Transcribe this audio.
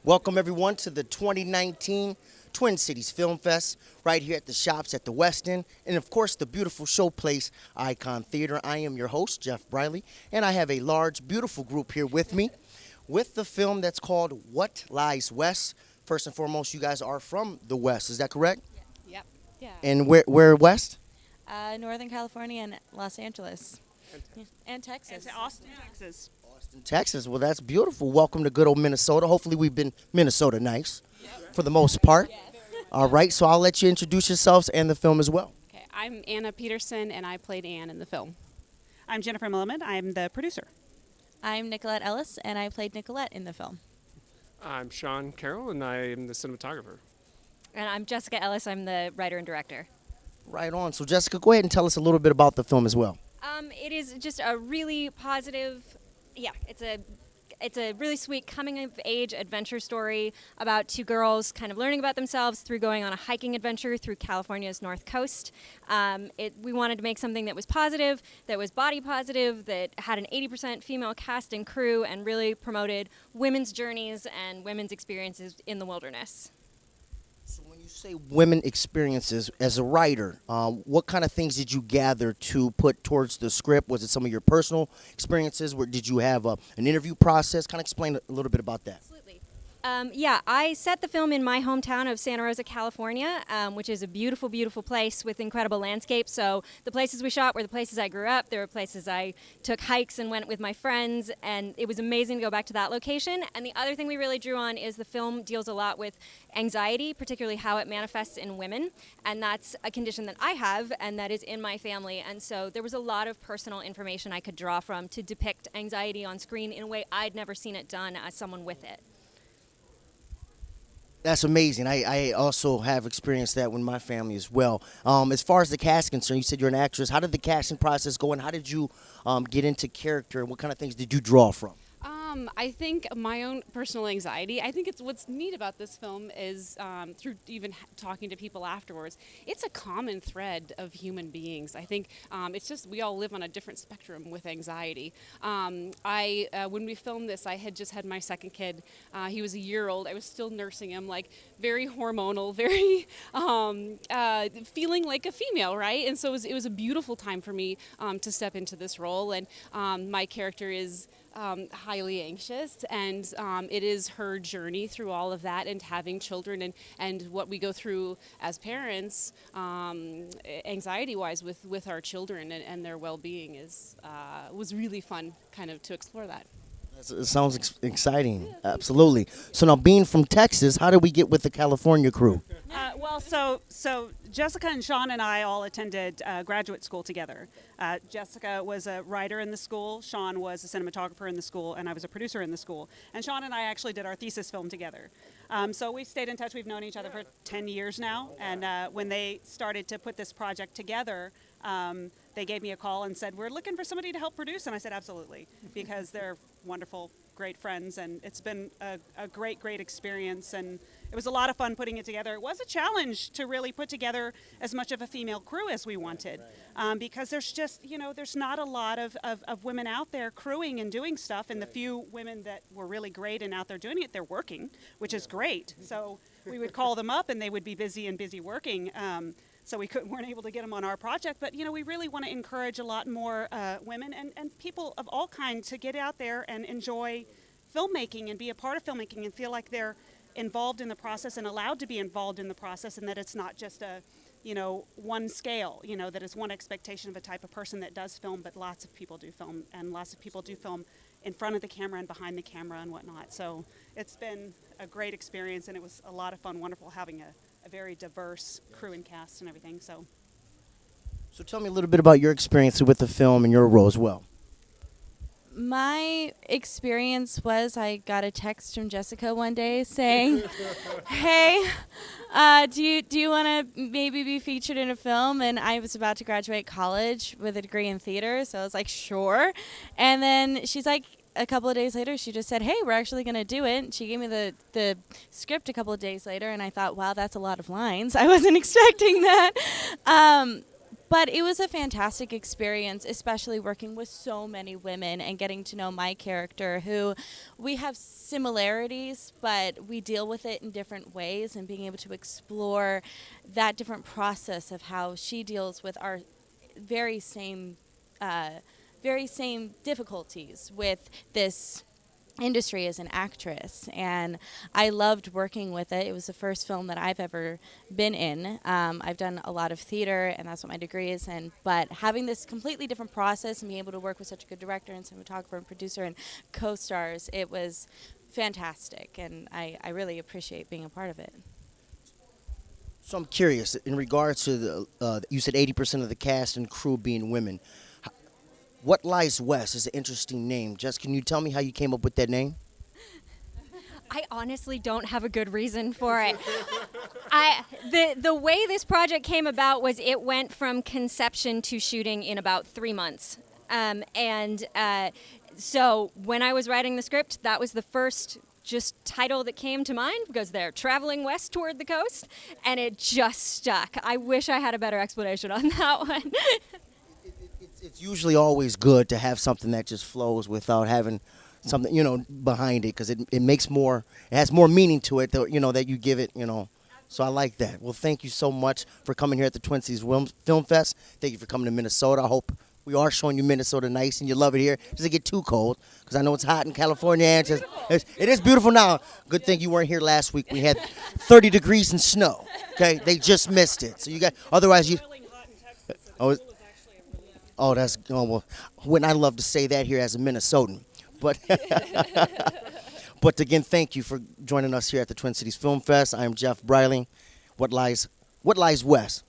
Welcome everyone to the 2019 Twin Cities Film Fest right here at the Shops at the West End and of course the beautiful showplace Icon Theater. I am your host, Geoff Briley, and I have a large, beautiful group here with me with the film that's called What Lies West. First and foremost, you guys are from the West, is that correct? Yep. Yeah. And where west? Northern California and Los Angeles. And Texas. And to Austin, Texas. Austin, Texas. Well, that's beautiful. Welcome to good old Minnesota. Hopefully we've been Minnesota nice for the most part. Yes. All right, so I'll let you introduce yourselves and the film as well. Okay, I'm Anna Peterson, and I played Anne in the film. I'm Jennifer Milliman. I'm the producer. I'm Nicolette Ellis, and I played Nicolette in the film. I'm Sean Carroll, and I am the cinematographer. And I'm Jessica Ellis. I'm the writer and director. Right on. So, Jessica, go ahead and tell us a little bit about the film as well. It is just a really positive, it's a really sweet coming-of-age adventure story about two girls kind of learning about themselves through going on a hiking adventure through California's North Coast. We wanted to make something that was positive, that was body positive, that had an 80% female cast and crew, and really promoted women's journeys and women's experiences in the wilderness. So when you say women experiences, as a writer, what kind of things did you gather to put towards the script? Was it some of your personal experiences? Did you have an interview process? Kind of explain a little bit about that. Absolutely. I set the film in my hometown of Santa Rosa, California, which is a beautiful, beautiful place with incredible landscapes. So the places we shot were the places I grew up. There were places I took hikes and went with my friends, and it was amazing to go back to that location. And the other thing we really drew on is the film deals a lot with anxiety, particularly how it manifests in women, and that's a condition that I have and that is in my family. And so there was a lot of personal information I could draw from to depict anxiety on screen in a way I'd never seen it done as someone with it. That's amazing. I also have experienced that with my family as well. As far as the cast concerned, you said you're an actress. How did the casting process go, and how did you get into character? What kind of things did you draw from? I think my own personal anxiety, I think it's what's neat about this film is through even talking to people afterwards, it's a common thread of human beings. I think it's just we all live on a different spectrum with anxiety. When we filmed this, I had just had my second kid. He was a year old. I was still nursing him, like very hormonal, very feeling like a female, right? And so it was a beautiful time for me to step into this role. And my character is highly anxious, and it is her journey through all of that and having children and what we go through as parents, anxiety-wise with our children and their well-being was really fun kind of to explore that. It sounds exciting. Absolutely. So now, being from Texas, how did we get with the California crew? So Jessica and Sean and I all attended graduate school together. Jessica was a writer in the school, Sean was a cinematographer in the school, and I was a producer in the school. And Sean and I actually did our thesis film together. So we stayed in touch. We've known each other for 10 years now. And when they started to put this project together, they gave me a call and said, we're looking for somebody to help produce. And I said, absolutely, because they're wonderful, great friends. And it's been a great, great experience. And it was a lot of fun putting it together. It was a challenge to really put together as much of a female crew as we wanted, because there's just, there's not a lot of women out there crewing and doing stuff. And the few women that were really great and out there doing it, they're working, which is great. So we would call them up and they would be busy working. So we weren't able to get them on our project. But, we really want to encourage a lot more women and people of all kinds to get out there and enjoy filmmaking and be a part of filmmaking and feel like they're involved in the process and allowed to be involved in the process, and that it's not just a, one scale, that it's one expectation of a type of person that does film, but lots of people do film, and lots of people do film in front of the camera and behind the camera and whatnot. So it's been a great experience, and it was a lot of fun, wonderful having a very diverse crew and cast and everything. So tell me a little bit about your experience with the film and your role as well. My experience was I got a text from Jessica one day saying, hey, do you want to maybe be featured in a film? And I was about to graduate college with a degree in theater, so I was like, sure. And then she's like, a couple of days later, she just said, hey, we're actually going to do it. She gave me the script a couple of days later, and I thought, wow, that's a lot of lines. I wasn't expecting that. But it was a fantastic experience, especially working with so many women and getting to know my character, who we have similarities, but we deal with it in different ways, and being able to explore that different process of how she deals with our very same difficulties with this industry as an actress. And I loved working with it. It was the first film that I've ever been in. I've done a lot of theater, and that's what my degree is in, but having this completely different process and being able to work with such a good director and cinematographer and producer and co-stars, it was fantastic, and I really appreciate being a part of it. So I'm curious, in regards to you said 80% of the cast and crew being women. What Lies West is an interesting name. Jess, can you tell me how you came up with that name? I honestly don't have a good reason for it. The way this project came about was it went from conception to shooting in about 3 months. So when I was writing the script, that was the first just title that came to mind, because they're traveling west toward the coast, and it just stuck. I wish I had a better explanation on that one. It's usually always good to have something that just flows without having something, behind it, because it makes more, it has more meaning to it, that you give it, So I like that. Well, thank you so much for coming here at the Twin Cities Film Fest. Thank you for coming to Minnesota. I hope we are showing you Minnesota nice and you love it here. It doesn't get too cold, because I know it's hot in California. And it is beautiful now. Good thing you weren't here last week. We had 30 degrees and snow. Okay, they just missed it. So you got, otherwise you. Well, wouldn't I love to say that here as a Minnesotan? But but again, thank you for joining us here at the Twin Cities Film Fest. I am Geoff Briley. What lies west?